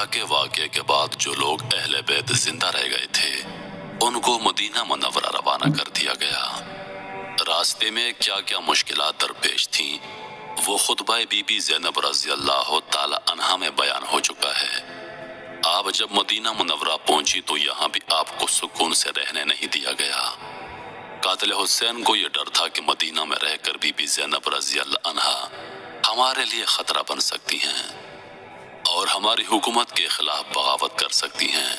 کربلا کے واقعے کے بعد جو لوگ اہل بیت زندہ رہ گئے تھے ان کو مدینہ منورہ روانہ کر دیا گیا۔ راستے میں کیا کیا مشکلات درپیش تھیں وہ خطبہ بی بی زینب رضی اللہ تعالی عنہا میں بیان ہو چکا ہے۔ آپ جب مدینہ منورہ پہنچی تو یہاں بھی آپ کو سکون سے رہنے نہیں دیا گیا۔ قاتل حسین کو یہ ڈر تھا کہ مدینہ میں رہ کر بی بی زینب رضی اللہ عنہا ہمارے لیے خطرہ بن سکتی ہیں اور ہماری حکومت کے خلاف بغاوت کر سکتی ہیں،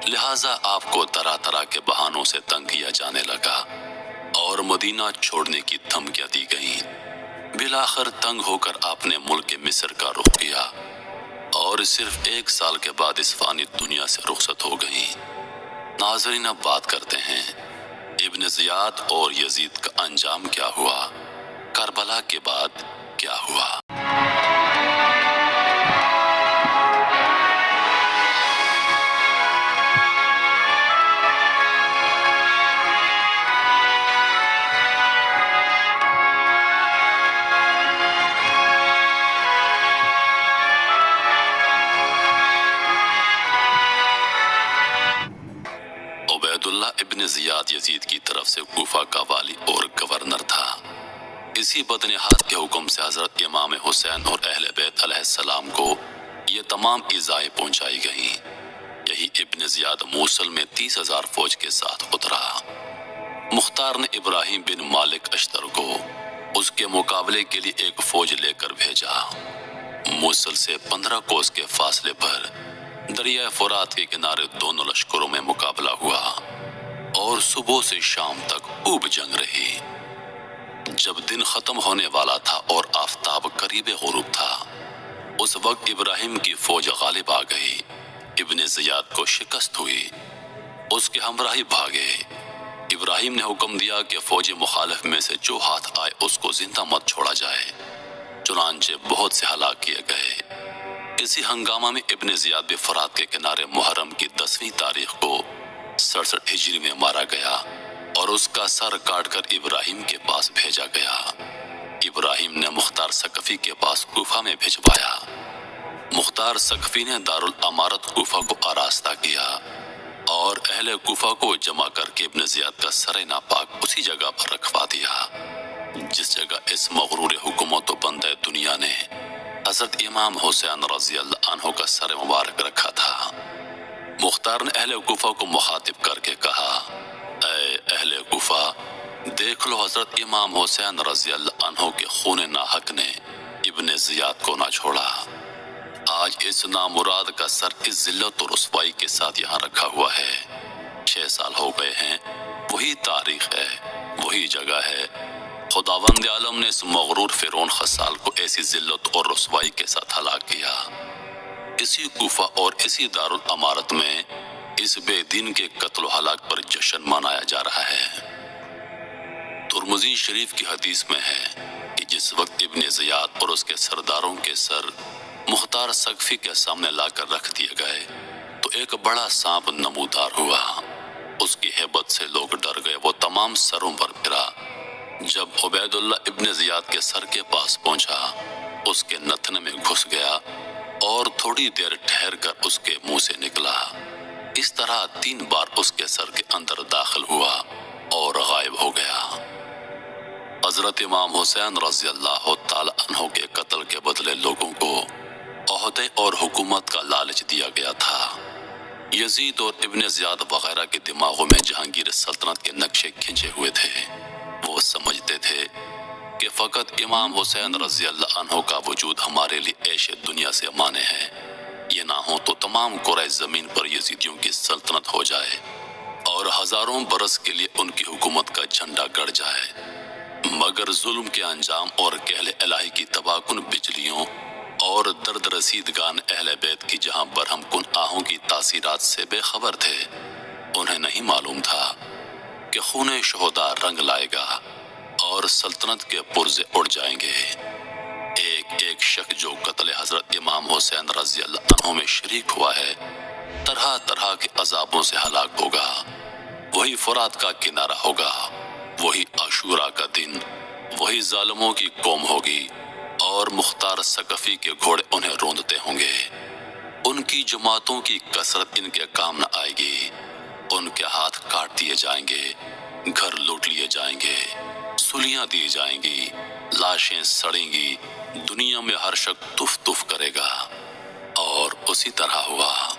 لہٰذا آپ کو طرح طرح کے بہانوں سے تنگ کیا جانے لگا اور مدینہ چھوڑنے کی دھمکیاں دی گئیں۔ بالآخر تنگ ہو کر آپ نے ملک مصر کا رخ کیا اور صرف 1 سال کے بعد اس فانی دنیا سے رخصت ہو گئیں۔ ناظرین، اب بات کرتے ہیں ابن زیاد اور یزید کا انجام کیا ہوا، کربلا کے بعد کیا ہوا۔ عبیداللہ ابن زیاد یزید کی طرف سے کوفہ کا والی اور گورنر تھا۔ اسی بدنہاد کے حکم سے حضرت امام حسین اور اہل بیت علیہ السلام کو یہ تمام ایذائیں پہنچائی گئیں۔ یہی ابن زیاد موصل میں 30,000 فوج کے ساتھ اترا۔ مختار نے ابراہیم بن مالک اشتر کو اس کے مقابلے کے لیے ایک فوج لے کر بھیجا۔ موصل سے 15 کوس کے فاصلے پر دریائے فرات کے کنارے دونوں لشکروں میں مقابلہ ہوا اور صبح سے شام تک خوب جنگ رہی۔ جب دن ختم ہونے والا تھا اور آفتاب قریب غروب تھا، اس وقت ابراہیم کی فوج غالب آ گئی۔ ابن زیاد کو شکست ہوئی، اس کے ہمراہی بھاگے۔ ابراہیم نے حکم دیا کہ فوج مخالف میں سے جو ہاتھ آئے اس کو زندہ مت چھوڑا جائے، چنانچہ بہت سے ہلاک کیے گئے۔ اسی ہنگامہ میں ابن زیاد بھی فرات کے کنارے محرم کی 10ویں تاریخ کو 67 ہجری میں مارا گیا اور اس کا سر کاٹ کر ابراہیم کے پاس بھیجا گیا۔ ابراہیم نے مختار ثقفی کے پاس کوفہ میں بھجوایا۔ مختار ثقفی نے دارالامارت کوفہ کو آراستہ کیا اور اہل کوفہ کو جمع کر کے ابن زیاد کا سر ناپاک اسی جگہ پر رکھوا دیا جس جگہ اس مغرور حکومت و بندہ دنیا نے حضرت امام حسین رضی اللہ عنہ کا سر مبارک رکھا تھا۔ مختار نے اہل کوفہ کو مخاطب کر کے کہا، اے اہل کوفہ، دیکھ لو حضرت امام حسین رضی اللہ عنہ کے خون ناحق نے ابن زیاد کو نہ چھوڑا۔ آج اس نامراد کا سر اس ذلت و رسوائی کے ساتھ یہاں رکھا ہوا ہے۔ 6 سال ہو گئے ہیں، وہی تاریخ ہے، وہی جگہ ہے۔ خداوند عالم نے اس مغرور فرعون خسال کو ایسی ذلت اور رسوائی کے ساتھ ہلاک کیا۔ اسی کوفہ اور اسی دارالامارت میں اس بے دین کے قتل و ہلاک پر جشن منایا جا رہا ہے۔ ترمذی شریف کی حدیث میں ہے کہ جس وقت ابن زیاد اور اس کے سرداروں کے سر مختار ثقفی کے سامنے لا کر رکھ دیے گئے تو ایک بڑا سانپ نمودار ہوا۔ اس کی ہیبت سے لوگ ڈر گئے، وہ تمام سروں پر پھرا۔ جب عبیداللہ ابن زیاد کے سر کے پاس پہنچا، اس کے نتن میں گھس گیا اور تھوڑی دیر ٹھہر کر اس کے منہ سے نکلا۔ اس طرح 3 بار اس کے سر کے اندر داخل ہوا اور غائب ہو گیا۔ حضرت امام حسین رضی اللہ تعالی عنہ کے قتل کے بدلے لوگوں کو عہدے اور حکومت کا لالچ دیا گیا تھا۔ یزید اور ابن زیاد وغیرہ کے دماغوں میں جہانگیر سلطنت کے نقشے کھنچے ہوئے تھے۔ وہ سمجھتے تھے کہ فقط امام حسین رضی اللہ عنہ کا وجود ہمارے لیے عیش دنیا سے مانے ہے، یہ نہ ہو تو تمام کرۂ زمین پر یزیدیوں کی سلطنت ہو جائے اور ہزاروں برس کے لیے ان کی حکومت کا جھنڈا گڑ جائے۔ مگر ظلم کے انجام اور کہل الہی کی تباہ کن بجلیوں اور درد رسیدگان اہل بیت کی جہاں برہم کن آہوں کی تاثیرات سے بے خبر تھے، انہیں نہیں معلوم تھا کہ خون شہداء رنگ لائے گا اور سلطنت کے پرزے اڑ جائیں گے۔ ایک ایک شخص جو قتل حضرت امام حسین رضی اللہ عنہ میں شریک ہوا ہے، طرح طرح کے عذابوں سے ہلاک ہوگا۔ وہی فرات کا کنارہ ہوگا، وہی عاشورہ کا دن، وہی ظالموں کی قوم ہوگی اور مختار ثقفی کے گھوڑے انہیں روندتے ہوں گے۔ ان کی جماعتوں کی کثرت ان کے کام نہ آئے گی، ان کے ہاتھ کاٹ دیے جائیں گے، گھر لوٹ لیے جائیں گے، سلیاں دی جائیں گی، لاشیں سڑیں گی، دنیا میں ہر شخص تف تف کرے گا۔ اور اسی طرح ہوا۔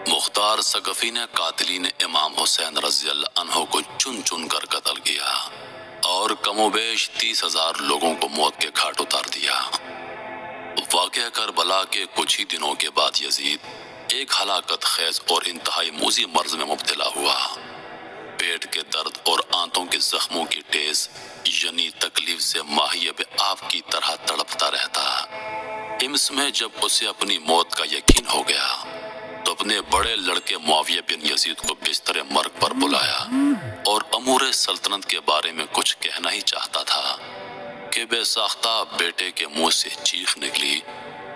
مختار ثقفی نے قاتلین امام حسین رضی اللہ عنہ کو چن چن کر قتل کیا اور کم و بیش 30,000 لوگوں کو موت کے گھاٹ اتار دیا۔ واقعہ کربلا کے کچھ ہی دنوں کے بعد یزید ایک ہلاکت خیز اور انتہائی موذی مرض میں مبتلا ہوا۔ پیٹ کے درد اور آنتوں کے زخموں کی ٹیز یعنی تکلیف سے ماہیب آب کی طرح تڑپتا رہتا۔ امس میں جب اسے اپنی موت کا یقین ہو گیا تو اپنے بڑے لڑکے معاویہ بن یزید کو بستر مرگ پر بلایا اور امور سلطنت کے بارے میں کچھ کہنا ہی چاہتا تھا کہ بے ساختہ بیٹے کے منہ سے چیخ نکلی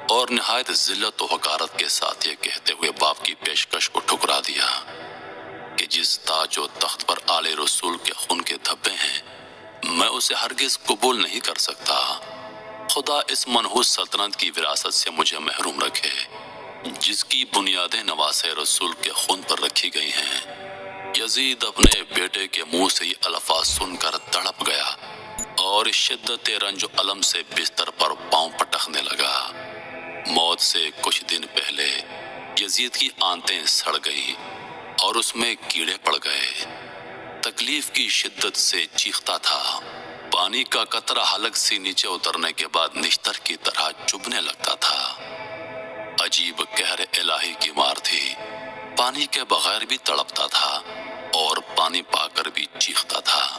اور نہایت ذلت و حقارت کے ساتھ یہ کہتے ہوئے باپ کی پیشکش کو ٹھکرا دیا کہ جس تاج و تخت پر آل رسول کے خون کے دھبے ہیں میں اسے ہرگز قبول نہیں کر سکتا۔ خدا اس منحوس سلطنت کی وراثت سے مجھے محروم رکھے جس کی بنیادیں نواسے رسول کے خون پر رکھی گئی ہیں۔ یزید اپنے بیٹے کے منہ سے یہ الفاظ سن کر تڑپ گیا اور شدت رنج و الم سے بستر پر پاؤں پٹکنے لگا۔ موت سے کچھ دن پہلے یزید کی آنتیں سڑ گئیں اور اس میں کیڑے پڑ گئے۔ تکلیف کی شدت سے چیختا تھا۔ پانی کا قطرہ حلق سے نیچے اترنے کے بعد نشتر کی طرح چبھنے لگتا تھا۔ عجیب قہر الہی کی مار تھی۔ پانی کے بغیر بھی تڑپتا تھا اور پانی پا کر بھی چیختا تھا۔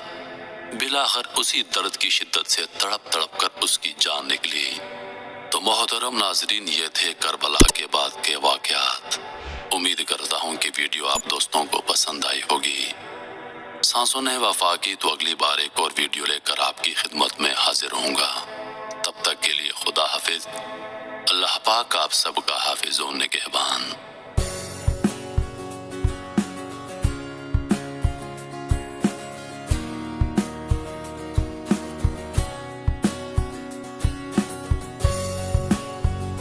بلاخر اسی درد کی شدت سے تڑپ تڑپ کر اس کی جان نکلی۔ تو محترم ناظرین، یہ تھے کربلا کے بعد کے واقعات۔ امید کرتا ہوں کہ ویڈیو آپ دوستوں کو پسند آئی ہوگی۔ سانسوں نے وفا کی تو اگلی بار ایک اور ویڈیو لے کر آپ کی خدمت میں حاضر ہوں گا۔ تب تک کے لیے خدا حافظ۔ اللہ پاک آپ سب کا حافظ و نگہبان۔